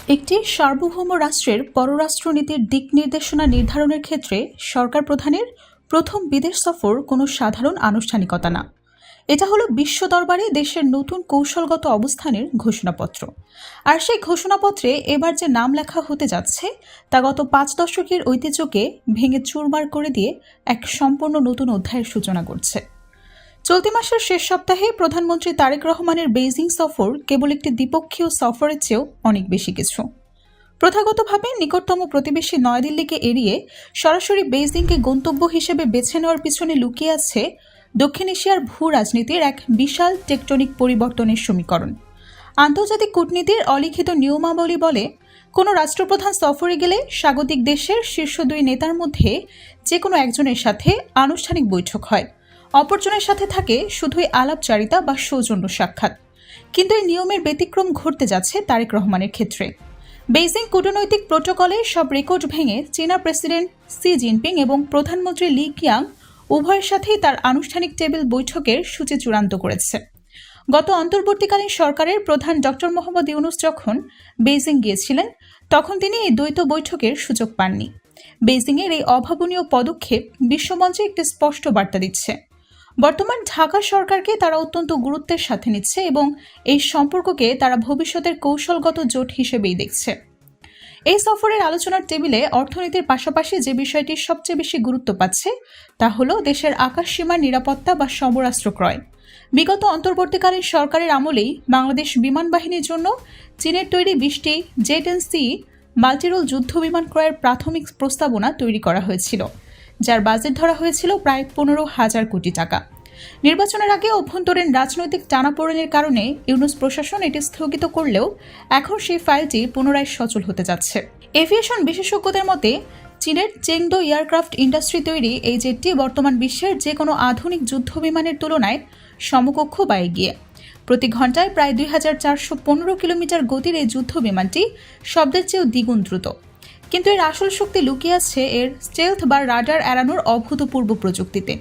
একটি সার্বভৌম রাষ্ট্রের পররাষ্ট্রনীতির দিক নির্দেশনা নির্ধারণের ক্ষেত্রে সরকার প্রধানের প্রথম বিদেশ সফর কোনো সাধারণ আনুষ্ঠানিকতা না। এটা হলো বিশ্ব দরবারে দেশের নতুন কৌশলগত অবস্থানের ঘোষণাপত্র। আর সেই ঘোষণাপত্রে এবার যে নাম লেখা হতে যাচ্ছে তা গত 5 দশকের ঐতিহ্যকে ভেঙে চুরমার করে দিয়ে এক সম্পূর্ণ নতুন অধ্যায়ের সূচনা করছে। চলতি মাসের শেষ সপ্তাহে প্রধানমন্ত্রী তারেক রহমানের বেইজিং সফর কেবল একটি দ্বিপক্ষীয় সফরের চেয়েও অনেক বেশি কিছু। প্রথাগতভাবে নিকটতম প্রতিবেশী নয়াদিল্লিকে এড়িয়ে সরাসরি বেইজিংকে গন্তব্য হিসেবে বেছে নেওয়ার পিছনে লুকিয়ে আছে দক্ষিণ এশিয়ার ভূ রাজনীতির এক বিশাল টেকটনিক পরিবর্তনের সমীকরণ। আন্তর্জাতিক কূটনীতির অলিখিত নিয়মাবলী বলে, কোনো রাষ্ট্রপ্রধান সফরে গেলে স্বাগতিক দেশের শীর্ষ 2 নেতার মধ্যে যে কোনো একজনের সাথে আনুষ্ঠানিক বৈঠক হয়, অপরজনের সাথে থাকে শুধুই আলাপচারিতা বা সৌজন্য সাক্ষাৎ। কিন্তু এই নিয়মের ব্যতিক্রম ঘটতে যাচ্ছে তারেক রহমানের ক্ষেত্রে। বেইজিং কূটনৈতিক প্রোটোকলে সব রেকর্ড ভেঙে চীনা প্রেসিডেন্ট শি জিনপিং এবং প্রধানমন্ত্রী লি কিয়াং উভয়ের সাথেই তার আনুষ্ঠানিক টেবিল বৈঠকের সূচি চূড়ান্ত করেছে। গত অন্তর্বর্তীকালীন সরকারের প্রধান ডক্টর মোহাম্মদ ইউনুস যখন বেইজিং গিয়েছিলেন, তখন তিনি এই দ্বৈত বৈঠকের সুযোগ পাননি। বেইজিংয়ের এই অভাবনীয় পদক্ষেপ বিশ্বমঞ্চে একটি স্পষ্ট বার্তা দিচ্ছে। বর্তমান ঢাকা সরকারকে তারা অত্যন্ত গুরুত্বের সাথে নিচ্ছে এবং এই সম্পর্ককে তারা ভবিষ্যতের কৌশলগত জোট হিসেবেই দেখছে। এই সফরের আলোচনার টেবিলে অর্থনীতির পাশাপাশি যে বিষয়টি সবচেয়ে বেশি গুরুত্ব পাচ্ছে তা হলো দেশের আকাশ সীমার নিরাপত্তা বা সমরাস্ত্র ক্রয়। বিগত অন্তর্বর্তীকালীন সরকারের আমলেই বাংলাদেশ বিমান বাহিনীর জন্য চীনের তৈরি 20টি জেট-এন-সি মাল্টিরোল যুদ্ধ বিমান ক্রয়ের প্রাথমিক প্রস্তাবনা তৈরি করা হয়েছিল, যার বাজেট ধরা হয়েছিল প্রায় 15,000 কোটি টাকা। নির্বাচনের আগে অভ্যন্তরীণ রাজনৈতিক টানাপোড়েনের কারণে ইউনুস প্রশাসন এটি স্থগিত করলেও এখন সেই ফাইলটি পুনরায় সচল হতে যাচ্ছে। এভিয়েশন বিশেষজ্ঞদের মতে, চীনের চেংদো এয়ারক্রাফট ইন্ডাস্ট্রি তৈরি এই জেটটি বর্তমান বিশ্বের যে কোনো আধুনিক যুদ্ধ বিমানের তুলনায় সমকক্ষ বা এগিয়ে। প্রতি ঘন্টায় প্রায় 2415 কিলোমিটার গতির এই যুদ্ধ বিমানটি শব্দের চেয়েও দ্বিগুণ দ্রুত। কিন্তু এর আসল শক্তি লুকিয়ে আছে এর স্টেলথ বা রাডার এড়ানোর অভূতপূর্ব প্রযুক্তিতে।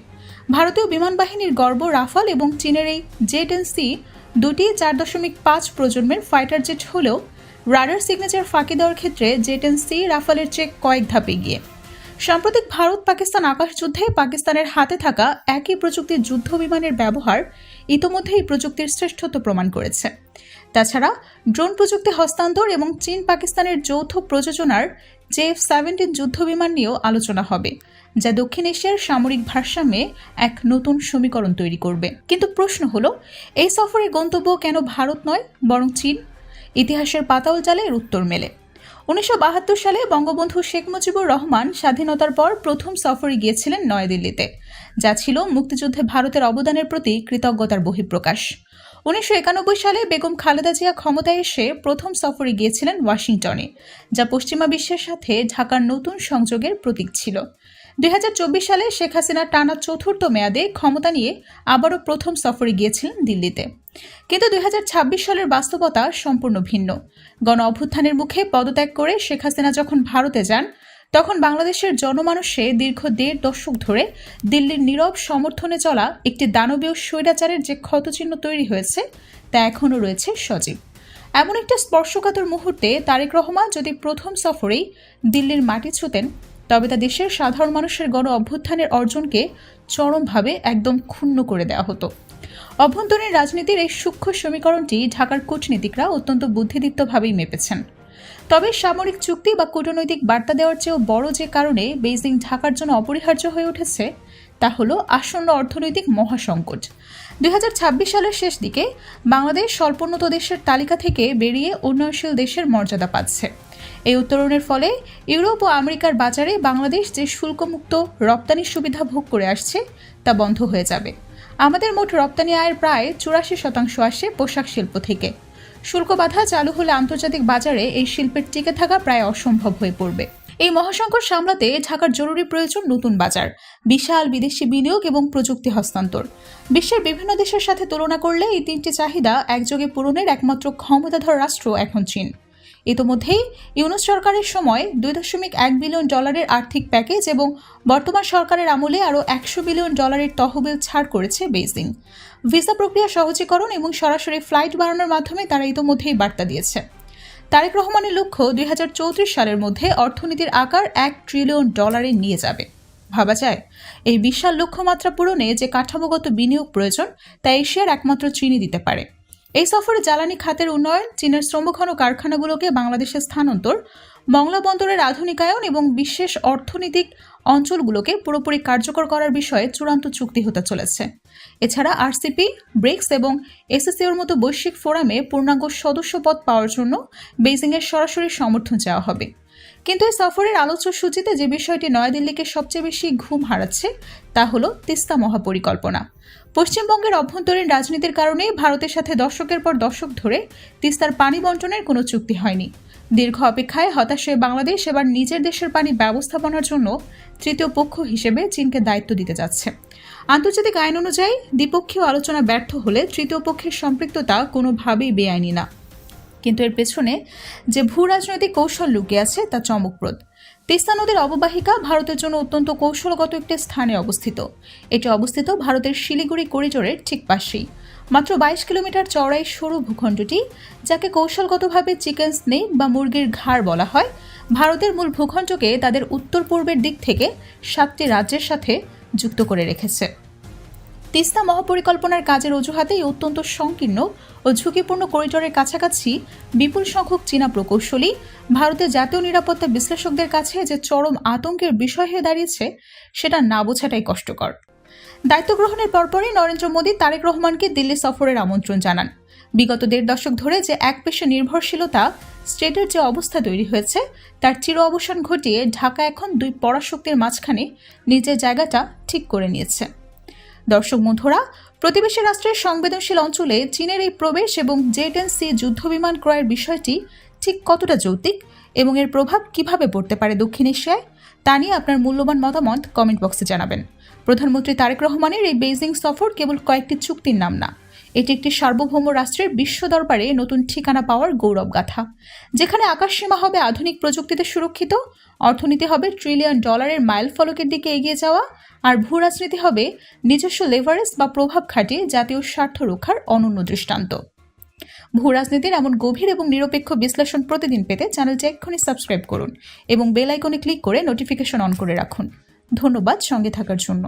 ভারতীয় বিমান বাহিনীর গর্ব রাফাল এবং চীনের এই জেট-এন-সি দুটি 4.5 প্রজন্মের ফাইটার জেট হলেও রাডার সিগনেচার ফাঁকি দেওয়ার ক্ষেত্রে জেট-এন-সি রাফালের চেয়ে কয়েক ধাপ এগিয়ে। সাম্প্রতিক ভারত পাকিস্তান আকাশ যুদ্ধে পাকিস্তানের হাতে থাকা একই প্রযুক্তির যুদ্ধ বিমানের ব্যবহার ইতোমধ্যে এই প্রযুক্তির শ্রেষ্ঠত্ব প্রমাণ করেছে। তাছাড়া ড্রোন প্রযুক্তি হস্তান্তর এবং চীন পাকিস্তানের যৌথ প্রযোজনার JF-17 যুদ্ধ বিমান নিয়েও আলোচনা হবে, যা দক্ষিণ এশিয়ার সামরিক ভারসাম্যে এক নতুন সমীকরণ তৈরি করবে। কিন্তু প্রশ্ন হলো, এই সফরের গন্তব্য কেন ভারত নয় বরং চীন? ইতিহাসের পাতাল জালে এর উত্তর মেলে। 1972 সালে বঙ্গবন্ধু শেখ মুজিবুর রহমান স্বাধীনতার পর প্রথম সফরে গিয়েছিলেন নয়াদিল্লিতে, যা ছিল মুক্তিযুদ্ধে ভারতের অবদানের প্রতি কৃতজ্ঞতার বহিঃপ্রকাশ। 1991 সালে বেগম খালেদা জিয়া ক্ষমতায় এসে প্রথম সফরে গিয়েছিলেন ওয়াশিংটনে, যা পশ্চিমা বিশ্বের সাথে ঢাকার নতুন সংযোগের প্রতীক ছিল। 2024 সালে শেখ হাসিনা টানা 4র্থ মেয়াদে ক্ষমতা নিয়ে আবারও প্রথম সফরে গিয়েছিলেন দিল্লিতে। কিন্তু 2026 সালের বাস্তবতা সম্পূর্ণ ভিন্ন। গণ অভ্যুত্থানের মুখে পদত্যাগ করে শেখ হাসিনা যখন ভারতে যান, তখন বাংলাদেশের জনমানসে দীর্ঘ 1.5 দশক ধরে দিল্লির নীরব সমর্থনে চলা একটি দানবীয় স্বৈরাচারের যে ক্ষতচিহ্ন তৈরি হয়েছে তা এখনও রয়েছে সজীব। এমন একটা স্পর্শকাতর মুহূর্তে তারেক রহমান যদি প্রথম সফরেই দিল্লির মাটি ছুঁতেন, তবে তা দেশের সাধারণ মানুষের গণ অভ্যুত্থানের অর্জনকে চরমভাবে একদম ক্ষুণ্ণ করে দেওয়া হতো। অভ্যন্তরীণ রাজনীতির এই সূক্ষ্ম সমীকরণটি ঢাকার কূটনীতিকরা অত্যন্ত বুদ্ধিদীপ্তভাবেই মেপেছেন। তবে সামরিক চুক্তি বা কূটনৈতিক বার্তা দেওয়ার চেয়েও বড় যে কারণে বেইজিং ঢাকার জন্য অপরিহার্য হয়ে উঠেছে তা হলো আসন্ন অর্থনৈতিক মহাসংকট। 2026 সালের শেষ দিকে বাংলাদেশ স্বল্পোন্নত দেশের তালিকা থেকে বেরিয়ে উন্নয়নশীল দেশের মর্যাদা পাচ্ছে। এই উত্তরণের ফলে ইউরোপ ও আমেরিকার বাজারে বাংলাদেশ যে শুল্কমুক্ত রপ্তানির সুবিধা ভোগ করে আসছে তা বন্ধ হয়ে যাবে। আমাদের মোট রপ্তানি আয়ের প্রায় 84% আসে পোশাক শিল্প থেকে। শুল্ক বাধা চালু হলে আন্তর্জাতিক বাজারে এই শিল্পের টিকে থাকা প্রায় অসম্ভব হয়ে পড়বে। এই মহাসংকট সামলাতে ঢাকার জরুরি প্রয়োজন নতুন বাজার, বিশাল বিদেশি বিনিয়োগ এবং প্রযুক্তি হস্তান্তর। বিশ্বের বিভিন্ন দেশের সাথে তুলনা করলে এই 3টি চাহিদা একযোগে পূরণের একমাত্র ক্ষমতাধর রাষ্ট্র এখন চীন। ইতোমধ্যেই ইউনুস সরকারের সময় $2.1 বিলিয়ন আর্থিক প্যাকেজ এবং বর্তমান সরকারের আমলে আরও $100 বিলিয়ন তহবিল ছাড় করেছে বেইজিং। ভিসা প্রক্রিয়া সহজীকরণ এবং সরাসরি ফ্লাইট বাড়ানোর মাধ্যমে তারা ইতোমধ্যেই বার্তা দিয়েছে। তারেক রহমানের লক্ষ্য 2034 সালের মধ্যে অর্থনীতির আকার $1 ট্রিলিয়ন নিয়ে যাবে। ভাবা যায়, এই বিশাল লক্ষ্যমাত্রা পূরণে যে কাঠামোগত বিনিয়োগ প্রয়োজন তা এশিয়ার একমাত্র চীনই দিতে পারে। এই সফরে জ্বালানি খাতের উন্নয়ন, চীনের শ্রমঘন কারখানাগুলোকে বাংলাদেশে স্থানান্তর, মংলা বন্দরের আধুনিকায়ন এবং বিশেষ অর্থনৈতিক অঞ্চলগুলোকে পুরোপুরি কার্যকর করার বিষয়ে চূড়ান্ত চুক্তি হতে চলেছে। এছাড়া আরসিপি, ব্রিক্স এবং এসএসসিওর মতো বৈশ্বিক ফোরামে পূর্ণাঙ্গ সদস্যপদ পাওয়ার জন্য বেইজিংয়ের সরাসরি সমর্থন চাওয়া হবে। কিন্তু এই সফরের আলোচ্য সূচিতে যে বিষয়টি নয়াদিল্লিকে সবচেয়ে বেশি ঘুম হারাচ্ছে তা হলো তিস্তা মহাপরিকল্পনা। পশ্চিমবঙ্গের অভ্যন্তরীণ রাজনীতির কারণে ভারতের সাথে দশকের পর দশক ধরে তিস্তার পানি বণ্টনের কোনো চুক্তি হয়নি। দীর্ঘ অপেক্ষায় হতাশ হয়ে বাংলাদেশ এবার নিজের দেশের পানি ব্যবস্থাপনার জন্য তৃতীয় পক্ষ হিসেবে চীনকে দায়িত্ব দিতে যাচ্ছে। আন্তর্জাতিক আইন অনুযায়ী দ্বিপক্ষীয় আলোচনা ব্যর্থ হলে তৃতীয় পক্ষের সম্পৃক্ততা কোনোভাবেই বেআইনি না। কিন্তু এর পেছনে যে ভূ রাজনৈতিক কৌশল লুকিয়ে আছে তা চমকপ্রদ। তিস্তা নদীর অববাহিকা ভারতের জন্য অত্যন্ত কৌশলগত একটি স্থানে অবস্থিত। এটি অবস্থিত ভারতের শিলিগুড়ি করিডোরের ঠিক পাশেই। মাত্র 22 কিলোমিটার চওড়াই সরু ভূখণ্ডটি, যাকে কৌশলগতভাবে চিকেন স্নেক বা মুরগির ঘাড় বলা হয়, ভারতের মূল ভূখণ্ডকে তাদের উত্তর পূর্বের দিক থেকে 7টি রাজ্যের সাথে যুক্ত করে রেখেছে। তিস্তা মহাপরিকল্পনার কাজের অজুহাতে এই অত্যন্ত সংকীর্ণ ও ঝুঁকিপূর্ণ করিডোরের কাছাকাছি বিপুল সংখ্যক চীনা প্রকৌশলী ভারতের জাতীয় নিরাপত্তা বিশ্লেষকদের কাছে যে চরম আতঙ্কের বিষয় হয়ে দাঁড়িয়েছে সেটা না বোঝাটাই কষ্টকর। দায়িত্ব গ্রহণের পরপরই নরেন্দ্র মোদী তারেক রহমানকে দিল্লি সফরের আমন্ত্রণ জানান। বিগত 1.5 দশক ধরে যে একপেশে নির্ভরশীলতা স্টেটের যে অবস্থা তৈরি হয়েছে তার চির অবসান ঘটিয়ে ঢাকা এখন দুই পরাশক্তির মাঝখানে নিজের জায়গাটা ঠিক করে নিয়েছে। দর্শক বন্ধুরা, প্রতিবেশী রাষ্ট্রের সংবেদনশীল অঞ্চলে চীনের এই প্রবেশ এবং জেট-এন-সি যুদ্ধবিমান ক্রয়ের বিষয়টি ঠিক কতটা যৌক্তিক এবং এর প্রভাব কিভাবে পড়তে পারে দক্ষিণ এশিয়ায়, তা নিয়ে আপনার মূল্যবান মতামত কমেন্ট বক্সে জানাবেন। প্রধানমন্ত্রী তারেক রহমানের এই বেইজিং সফর কেবল কয়েকটি চুক্তির নাম না, এটি একটি সার্বভৌম রাষ্ট্রের বিশ্ব দরবারে নতুন ঠিকানা পাওয়ার গৌরব গাথা, যেখানে আকাশসীমা হবে আধুনিক প্রযুক্তিতে সুরক্ষিত, অর্থনীতি হবে $1 ট্রিলিয়ন মাইল ফলকের দিকে এগিয়ে যাওয়া, আর ভূ রাজনীতি হবে নিজস্ব লেভারেজ বা প্রভাব খাটিয়ে জাতীয় স্বার্থ রক্ষার অনন্য দৃষ্টান্ত। ভূ রাজনীতির এমন গভীর এবং নিরপেক্ষ বিশ্লেষণ প্রতিদিন পেতে চ্যানেলটি এক্ষুনি সাবস্ক্রাইব করুন এবং বেল আইকনে ক্লিক করে নোটিফিকেশন অন করে রাখুন। ধন্যবাদ সঙ্গে থাকার জন্য।